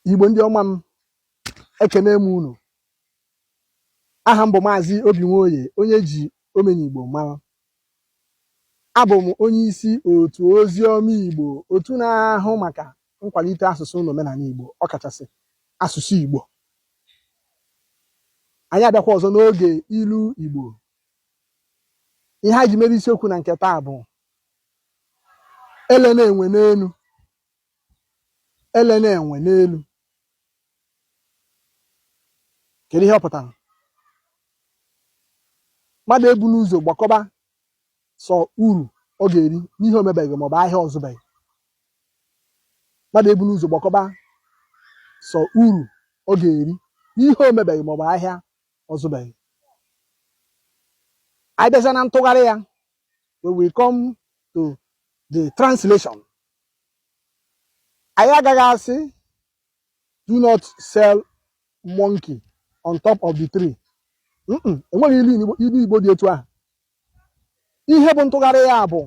Igbo ndị ọma m, ekene m unu. Aha m bụ Maazị Obi Nwoye, onye ji omenigbo mara. Abụ m onye isi otu oziọma Igbo, otu na-ahụ maka nkwalite asụsụ na omenala Igbo, ọkachasị asụsụ Igbo. Anyị abịakwa ọzọ n'oge ilu Igbo. Ihe anyị ji mere isiokwu na nke taa bụ ele na-enwe n'elu. Ele na-enwe n'elu. Kedu ihe ọ pụtara? Mmadụ ebu n'ụzọ gbakọba sọ uru ọ ga-eri n'ihe o mebeghị maọbụ ahịa ọzụbeghị. Mmadụ ebu n'ụzọ gbakọba sọ uru ọ ga-eri n'ihe o mebeghị maọbụ ahịa ọzụbeghị. Anyị bịazịa na ntụgharị ya, when we come to the translation, anyị agaghị asị do not sell monkey on top of the tree. Enweghị ilu Igbo dị etu ahụ. Ihe bụ ntụgharị ya bụ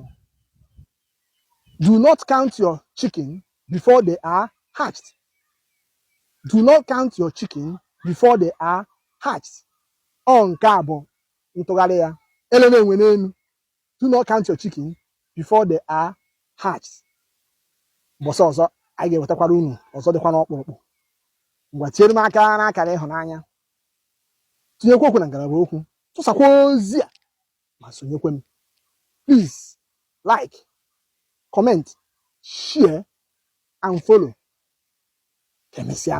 do not count your chicken before they are hatched. Do not count your chicken before they are hatched. Ọ nke a bụ ntụgharị ya. Ele na-enwe n'elu. Do not count your chicken before they are hatched. Mbọsị ọzọ anyị ga-ewetakwara unu ọzọ dịkwa n'ọkpụrụkpụ. Ngwa tinyere m aka n'akara ịhụnanya, tinyekwa okwu na ngalaba okwu, tụsakwa ozi a ma sonyekwe m. Please like, comment, share and follow. Ka emesịa.